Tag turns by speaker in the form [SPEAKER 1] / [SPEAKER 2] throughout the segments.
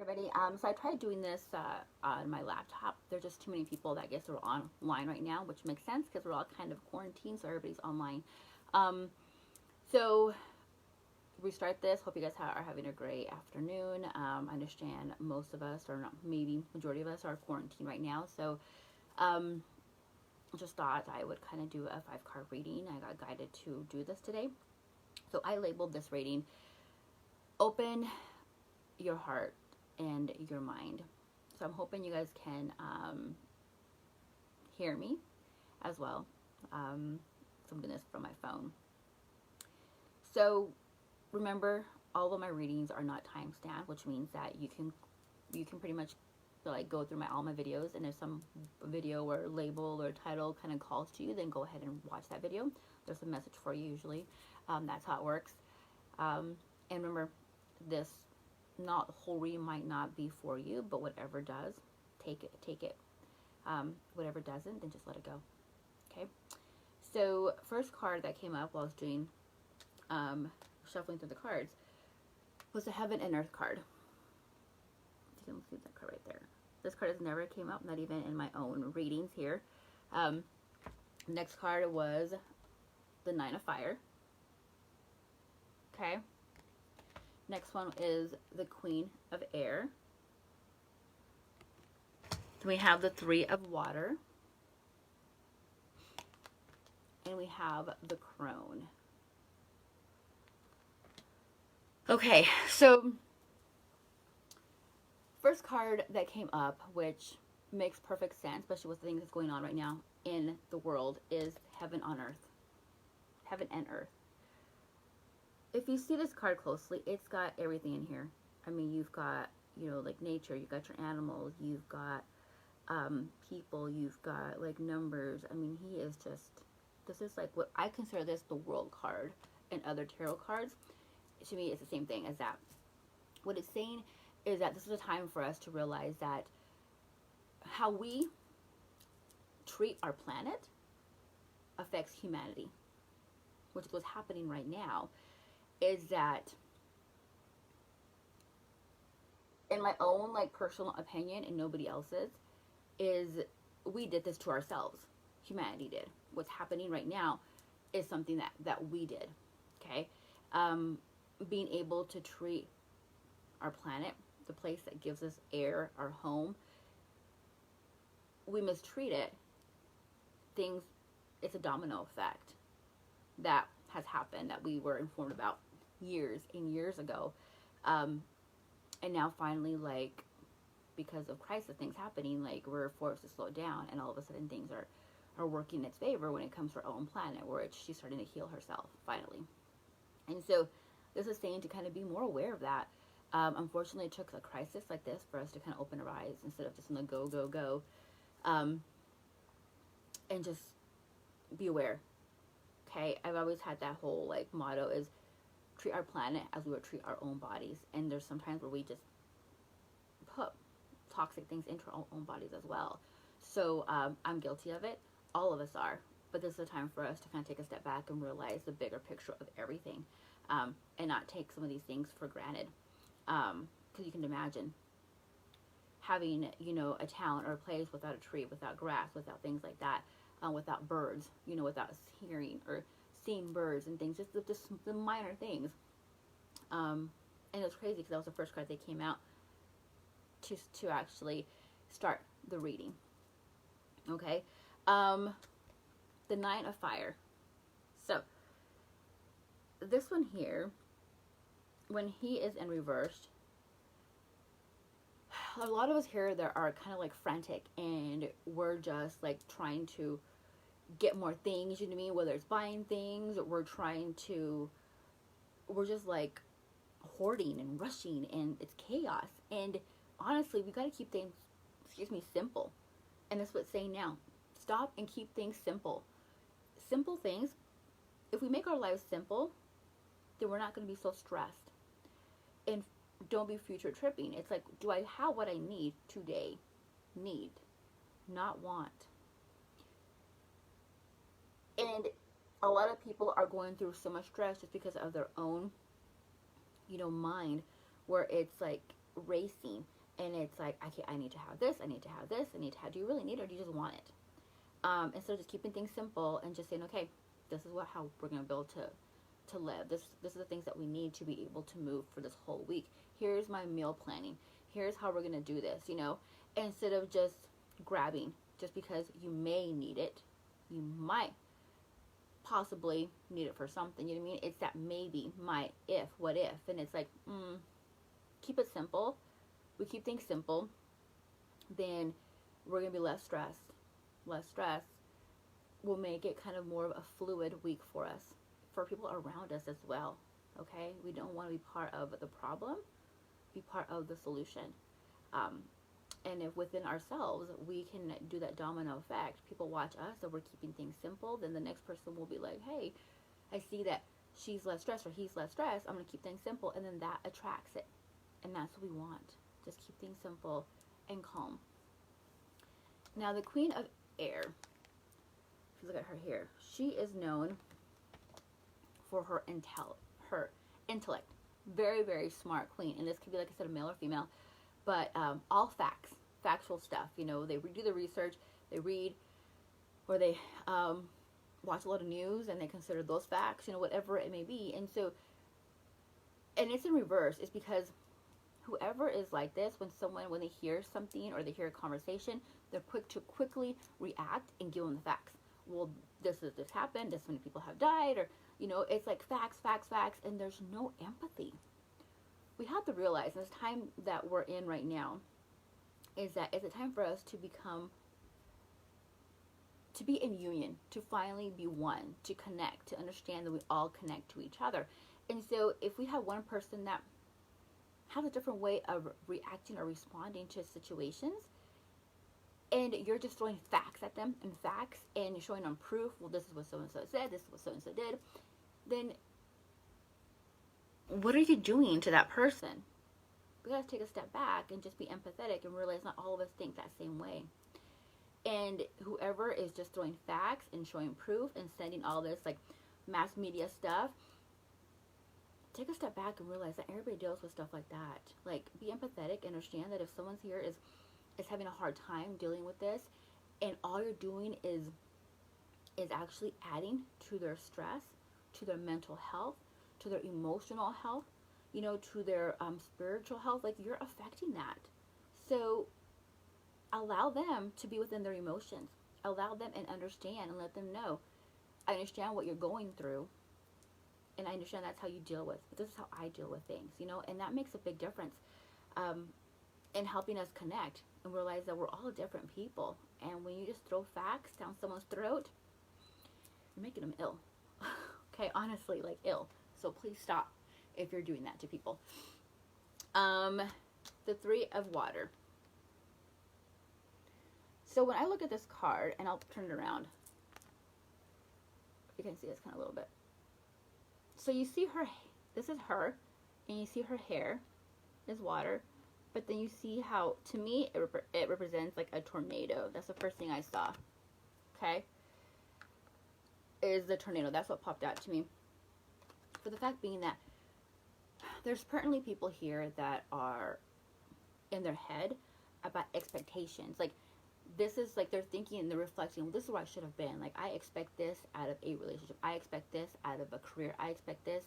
[SPEAKER 1] Everybody. So I tried doing this on my laptop. There's just too many people that I guess are online right now, which makes sense because we're all kind of quarantined, so everybody's online. Um, so restart this. Hope you guys are having a great afternoon. I understand most of us, or not, maybe majority of us, are quarantined right now. So um, just thought I would kind of do a 5 card reading. I got guided to do this today. So I labeled this reading Open Your Heart and Your Mind. So I'm hoping you guys can hear me as well. So I'm doing this from my phone. So remember, all of my readings are not time stamped, which means that you can pretty much like go through all my videos, and if some video or label or title kind of calls to you, then go ahead and watch that video. There's a message for you usually. That's how it works. And remember, this not whole reading might not be for you, but whatever does, take it. Whatever doesn't, then just let it go. Okay. So first card that came up while I was doing shuffling through the cards was the Heaven and Earth card. You can see that card right there. This card has never came up, not even in my own readings here. Next card was the Nine of Fire. Okay. Next one is the Queen of Air. Then we have the Three of Water. And we have the Crone. Okay, so first card that came up, which makes perfect sense, especially with the things that's going on right now in the world, is Heaven on Earth. Heaven and Earth. If you see this card closely, it's got everything in here. I mean, you've got, like nature, you've got your animals, you've got people, you've got like numbers. I mean, this is like what I consider this the world card, and other tarot cards. To me, it's the same thing as that. What it's saying is that this is a time for us to realize that how we treat our planet affects humanity, which is what's happening right now. Is that, in my own like personal opinion and nobody else's, is we did this to ourselves. Humanity did. What's happening right now is something that we did. Okay. Being able to treat our planet, the place that gives us air, our home, we mistreat it. It's a domino effect that has happened that we were informed about years and years ago. And now finally, like, because of crisis things happening, like, we're forced to slow down, and all of a sudden things are working in its favor when it comes to our own planet, where she's starting to heal herself finally. And so this is saying to kind of be more aware of that. Unfortunately, it took a crisis like this for us to kind of open our eyes instead of just in the go. And just be aware. Okay, I've always had that whole like motto is treat our planet as we would treat our own bodies. And there's sometimes where we just put toxic things into our own bodies as well. So I'm guilty of it. All of us are. But this is a time for us to kind of take a step back and realize the bigger picture of everything, and not take some of these things for granted. Because you can imagine having, a town or a place without a tree, without grass, without things like that, without birds, without hearing or seeing birds and things, just the minor things. And it was crazy because that was the first card that came out to actually start the reading. Okay. The Nine of Fire. So this one here, when he is in reverse, a lot of us here that are kind of like frantic, and we're just like trying to get more things, you know what I mean? Whether it's buying things, we're just like hoarding and rushing, and it's chaos. And honestly, we got to keep things, simple. And that's what it's saying now. Stop and keep things simple. Simple things. If we make our lives simple, then we're not going to be so stressed. And don't be future tripping. It's like, do I have what I need today? Need, not want. And a lot of people are going through so much stress just because of their own, mind, where it's like racing, and it's like, okay, I need to have this, I need to have this, I need to have, do you really need it, or do you just want it? Instead of just keeping things simple and just saying, okay, this is how we're going to be able to live. This is the things that we need to be able to move for this whole week. Here's my meal planning. Here's how we're going to do this, instead of just grabbing just because you may need it. You might possibly need it for something, you know what I mean? It's that maybe, might, if, what if, and it's like, keep it simple. We keep things simple, then we're going to be less stressed. Less stress will make it kind of more of a fluid week for us, for people around us as well, okay? We don't want to be part of the problem, be part of the solution. And if within ourselves we can do that domino effect, people watch us and we're keeping things simple, then the next person will be like, hey, I see that she's less stressed or he's less stressed, I'm going to keep things simple, and then that attracts it. And that's what we want. Just keep things simple and calm. Now, the Queen of Air, if you look at her here, she is known for her intellect. Very, very smart queen. And this could be, like I said, a male or female, but all factual stuff. They do the research, they read, or they watch a lot of news, and they consider those facts, whatever it may be. And so, and it's in reverse. It's because whoever is like this, when they hear something or they hear a conversation, they're quick to quickly react and give them the facts. Well, this happened, this many people have died, or, it's like facts, and there's no empathy. We have to realize, in this time that we're in right now, is that it's a time for us to be in union, to finally be one, to connect, to understand that we all connect to each other. And so if we have one person that has a different way of reacting or responding to situations, and you're just throwing facts at them and showing them proof, well, this is what so-and-so said, this is what so-and-so did, then what are you doing to that person? We gotta take a step back and just be empathetic and realize not all of us think that same way. And whoever is just throwing facts and showing proof and sending all this like mass media stuff, take a step back and realize that everybody deals with stuff like that. Like, be empathetic and understand that if someone's here is having a hard time dealing with this, and all you're doing is actually adding to their stress, to their mental health, to their emotional health, to their spiritual health, like, you're affecting that. So allow them to be within their emotions. Allow them and understand and let them know, I understand what you're going through, and I understand that's how you deal with, but this is how I deal with things, and that makes a big difference in helping us connect and realize that we're all different people. And when you just throw facts down someone's throat, you're making them ill. Okay, honestly, like, ill. So please stop if you're doing that to people. The Three of Water. So when I look at this card, and I'll turn it around, you can see this kind of a little bit. So you see her, this is her, and you see her hair is water, but then you see how, to me, it represents like a tornado. That's the first thing I saw, okay, is the tornado. That's what popped out to me. For the fact being that there's certainly people here that are in their head about expectations. Like, this is like they're thinking and they're reflecting, well, this is where I should have been. Like, I expect this out of a relationship. I expect this out of a career. I expect this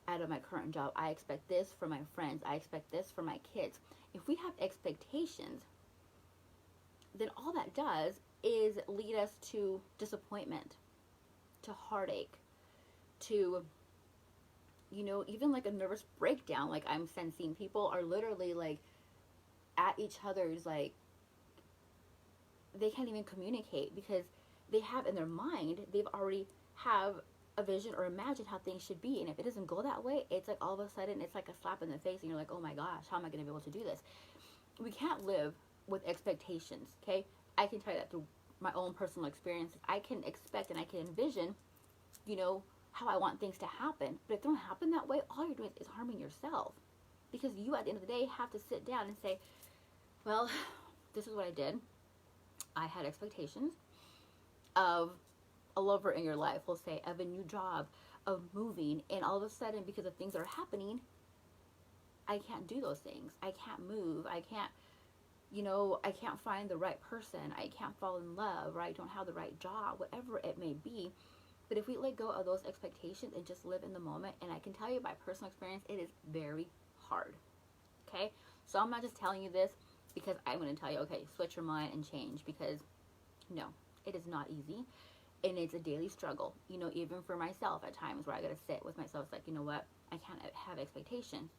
[SPEAKER 1] out of my current job. I expect this for my friends. I expect this for my kids. If we have expectations, then all that does is lead us to disappointment, to heartache, to, even like a nervous breakdown. Like, I'm sensing people are literally like at each other's, like, they can't even communicate because they have in their mind, they've already have a vision or imagine how things should be. And if it doesn't go that way, it's like all of a sudden it's like a slap in the face and you're like, oh my gosh, how am I going to be able to do this? We can't live with expectations, okay? I can tell you that through my own personal experiences. I can expect and I can envision, how I want things to happen. But if they don't happen that way, all you're doing is harming yourself. Because you, at the end of the day, have to sit down and say, well, this is what I did. I had expectations of a lover in your life, we'll say, of a new job, of moving, and all of a sudden, because of things that are happening, I can't do those things. I can't move. I can't, I can't find the right person. I can't fall in love, or I don't have the right job, whatever it may be. But if we let go of those expectations and just live in the moment, and I can tell you by personal experience, it is very hard. Okay? So I'm not just telling you this because I'm going to tell you, okay, switch your mind and change, because no, it is not easy. And it's a daily struggle, even for myself at times where I got to sit with myself. It's like, you know what? I can't have expectations.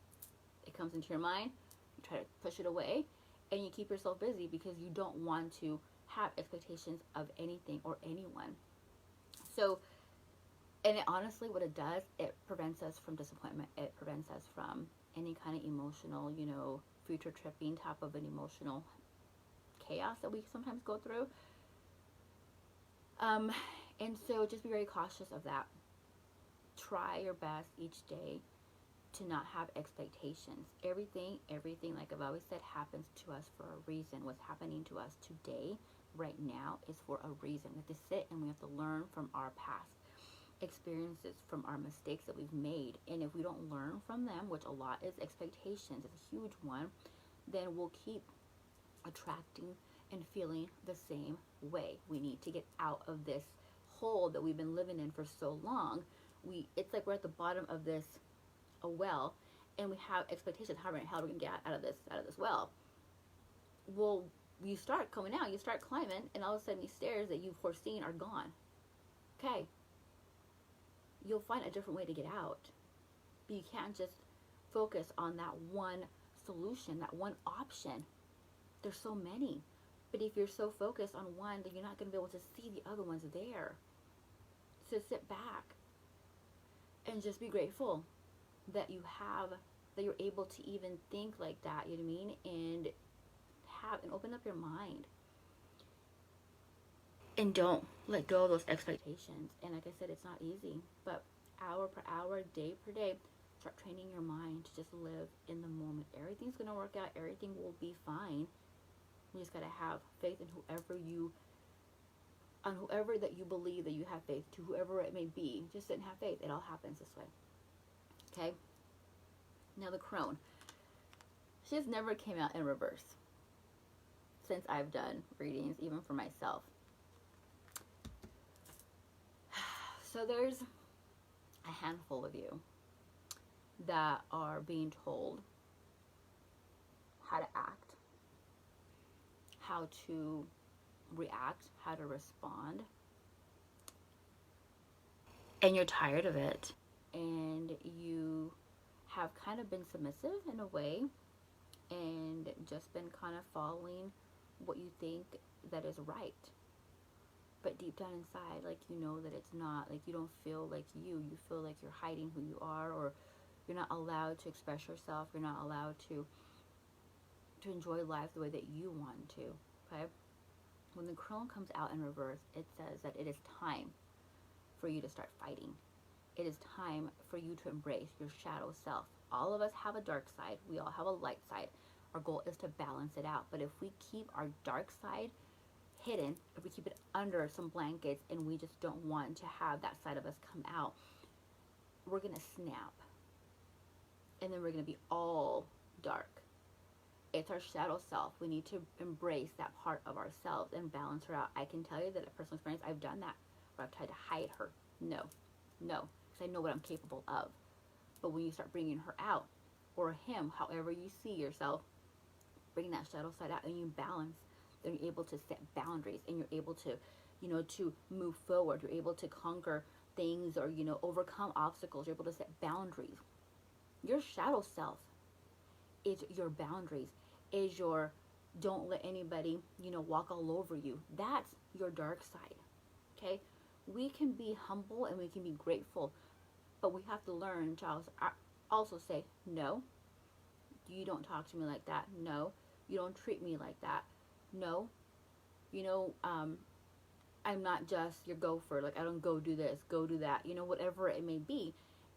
[SPEAKER 1] It comes into your mind, you try to push it away, and you keep yourself busy because you don't want to have expectations of anything or anyone. So, and honestly, what it does, it prevents us from disappointment. It prevents us from any kind of emotional, future tripping type of an emotional chaos that we sometimes go through. And so just be very cautious of that. Try your best each day to not have expectations. Everything, like I've always said, happens to us for a reason. What's happening to us today, right now, is for a reason. We have to sit and we have to learn from our past experiences, from our mistakes that we've made. And if we don't learn from them, which a lot is expectations, it's a huge one, then we'll keep attracting and feeling the same way. We need to get out of this hole that we've been living in for so long. It's like we're at the bottom of a well, and we have expectations. How the hell are we gonna get out of this well? Well, you start coming out, you start climbing, and all of a sudden these stairs that you've foreseen are gone. Okay, you'll find a different way to get out, but you can't just focus on that one solution, that one option. There's so many. But if you're so focused on one, then you're not going to be able to see the other ones there. So sit back and just be grateful that that you're able to even think like that, you know what I mean? And open up your mind. And don't let go of those expectations. And like I said, it's not easy, but hour per hour, day per day, start training your mind to just live in the moment. Everything's going to work out. Everything will be fine. You just got to have faith in whoever that you believe that you have faith to, whoever it may be. Just sit and have faith. It all happens this way. Okay? Now the crone. She has never came out in reverse since I've done readings, even for myself. So there's a handful of you that are being told how to act, how to react, how to respond. And you're tired of it. And you have kind of been submissive in a way and just been kind of following what you think that is right. But deep down inside, like, you know that it's not. Like, you don't feel like you feel like you're hiding who you are, or you're not allowed to express yourself. You're not allowed to enjoy life the way that you want to. Okay? When the crone comes out in reverse, it says that it is time for you to start fighting. It is time for you to embrace your shadow self. All of us have a dark side. We all have a light side. Our goal is to balance it out. But if we keep our dark side hidden, if we keep it under some blankets and we just don't want to have that side of us come out, we're going to snap. And then we're going to be all dark. It's our shadow self. We need to embrace that part of ourselves and balance her out. I can tell you that at personal experience, I've done that, where I've tried to hide her. No, because I know what I'm capable of. But when you start bringing her out, or him, however you see yourself, bring that shadow side out and you balance, then you're able to set boundaries and you're able to, to move forward. You're able to conquer things or, overcome obstacles. You're able to set boundaries. Your shadow self is your boundaries, is your don't let anybody, walk all over you. That's your dark side, okay? We can be humble and we can be grateful, but we have to learn to also say, no, you don't talk to me like that. No, you don't treat me like that. No, I'm not just your gopher. Like, I don't go do this, go do that, whatever it may be.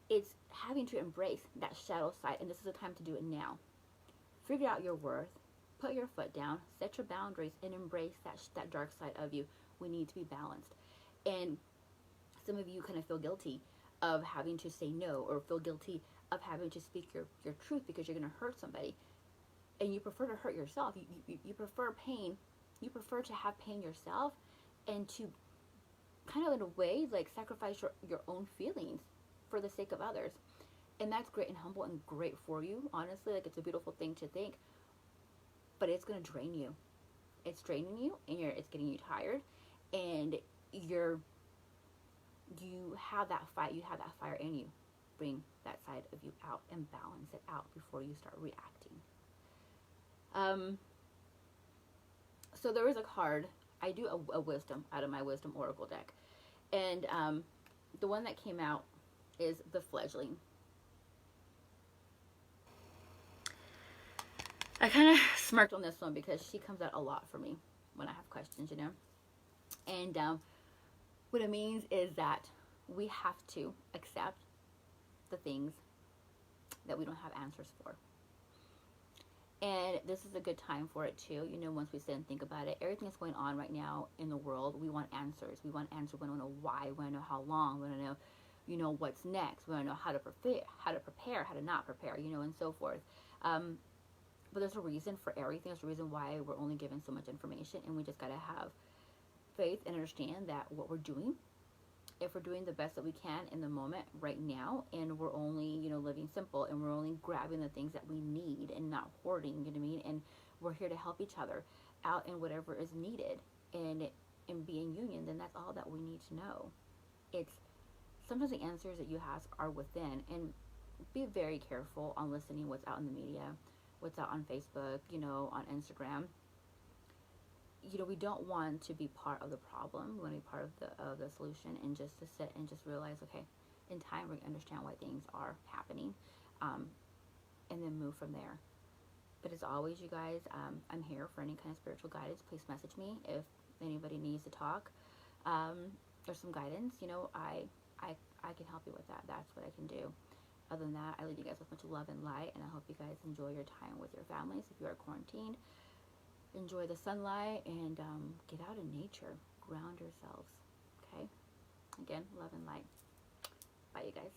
[SPEAKER 1] It's having to embrace that shadow side, and this is the time to do it now. Figure out your worth, put your foot down, set your boundaries, and embrace that dark side of you. We need to be balanced. And some of you kind of feel guilty of having to say no, or feel guilty of having to speak your truth because you're going to hurt somebody, and you prefer to hurt yourself. You prefer pain. You prefer to have pain yourself and to kind of in a way like sacrifice your own feelings for the sake of others. And that's great and humble and great for you. Honestly, like, it's a beautiful thing to think, but it's going to drain you. It's draining you, and it's getting you tired, and you have that fight, you have that fire in you. Bring that side of you out and balance it out before you start reacting. So there is a card. I do a wisdom out of my wisdom oracle deck, and the one that came out is the fledgling. I kind of smirked on this one because she comes out a lot for me when I have questions, you know. And what it means is that we have to accept the things that we don't have answers for. And this is a good time for it too. You know, once we sit and think about it, everything that's going on right now in the world, we want answers. We want answers. We want to know why. We want to know how long. We want to know, you know, what's next. We want to know how to prepare, how to not prepare, you know, and so forth. But there's a reason for everything. There's a reason why we're only given so much information, and we just got to have faith and understand that what we're doing, if we're doing the best that we can in the moment right now, and we're only, you know, living simple, and we're only grabbing the things that we need and not hoarding, you know what I mean? And we're here to help each other out in whatever is needed and be in union, then that's all that we need to know. It's sometimes the answers that you have are within, and be very careful on listening what's out in the media, what's out on Facebook, you know, on Instagram. You know, we don't want to be part of the problem. We want to be part of the solution, and just to sit and just realize, okay, in time we're going to understand why things are happening, and then move from there. But as always, you guys, I'm here for any kind of spiritual guidance. Please message me if anybody needs to talk, or some guidance. You know, I can help you with that. That's what I can do. Other than that, I leave you guys with much love and light, and I hope you guys enjoy your time with your families. If you are quarantined, enjoy the sunlight, and get out in nature. Ground yourselves. Okay? Again, love and light. Bye, you guys.